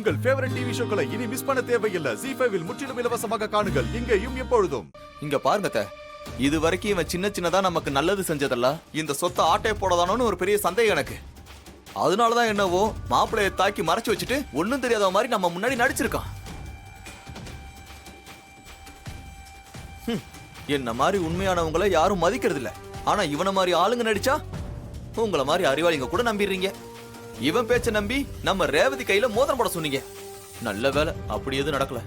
உங்கள் favourite TV ஷோக்களை இனி miss பண்ண தேவையில்லை. ZEE5 இல் முற்றிலும் இலவசமாக காணுங்கள். இங்கேயும் எப்பொழுதும். இங்க பாருங்க, இது வரைக்கும் இவன் சின்னதா நமக்கு நல்லது செஞ்சதல்ல, இந்த சொத்தை ஆட்டை போடதானோன்னு ஒரு பெரிய சந்தேகம் எனக்கு. அதனாலதான் என்னவோ மாப்பிள்ளைய தாக்கி மறைச்சு வச்சுட்டு ஒன்னும் தெரியாத மாதிரி நம்ம முன்னாடி நடிச்சிருக்கான். என்ன மாதிரி உண்மையானவங்களை யாரும் மதிக்கிறது இல்ல. ஆனா இவனை மாதிரி ஆளுங்க நடிச்சா உங்களை மாதிரி அறிவாளிங்க கூட நம்பிடுறீங்க. இவன் பேச்ச நம்பி நம்ம ரேவதி கையில மோதிரம் போட சொன்னீங்க. நல்ல வேலை அப்படி எதுவும் நடக்கல.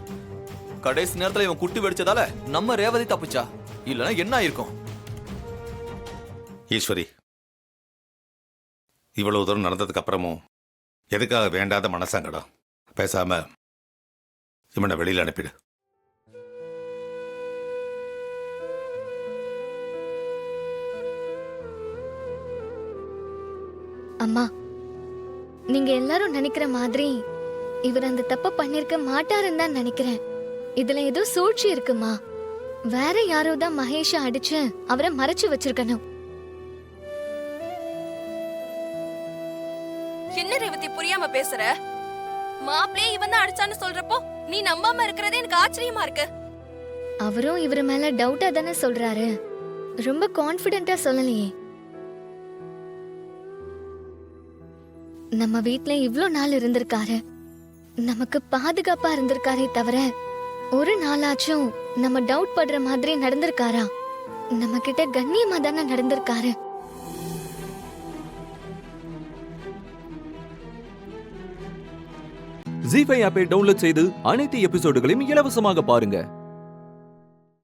கடைசி நேரத்துல இவன் குட்டி வெடிச்சதால நம்ம ரேவதி தப்பிச்சா, இல்லனா என்ன ஆயிருக்கும்? ஈஸ்வரி, இவ்வளவு தூரம் நடந்ததுக்கு அப்புறமும் எதுக்காக வேண்டாத மனசங்கடம்? பேசாம இவனை வெளியில அனுப்பிடு. அம்மா, நீங்க எல்லாரும் நினைக்கிற மாதிரி இவர் அந்த தப்ப பண்ணிருக்க மாட்டாருன்னு தான் நினைக்கிறேன். இதுல ஏதோ சூழ்ச்சி இருக்குமா? வேற யாரோ தான் மகேஷ அடிச்சு அவரை மறைச்சு வச்சிருக்கணும். என்ன ரேவதி புரியாம பேசுற? மாப்பிளே இவன் தான் அடிச்சான்னு சொல்றப்போ நீ நம்பாம இருக்கிறதே எனக்கு ஆச்சரியமா இருக்கு. அவரும் இவர் மேல டவுட்டா தானே சொல்றாரு, ரொம்ப கான்பிடென்ட்டா சொல்லலையே. நம்ம வீட்ல இவ்ளோ நாள் இருந்திருக்காரு, நமக்கு பாதுகாப்பா இருந்திருக்காரே தவிர ஒரு நாளாச்சும் நம்ம டவுட் படுற மாதிரி நடந்திருக்காரா? நம்ம கிட்ட கண்ணியமா தானே நடந்திருக்காரு. ZEE5 ஆப்பை டவுன்லோட் செய்து அனைத்து எபிசோடுகளையும் இலவசமாக பாருங்க.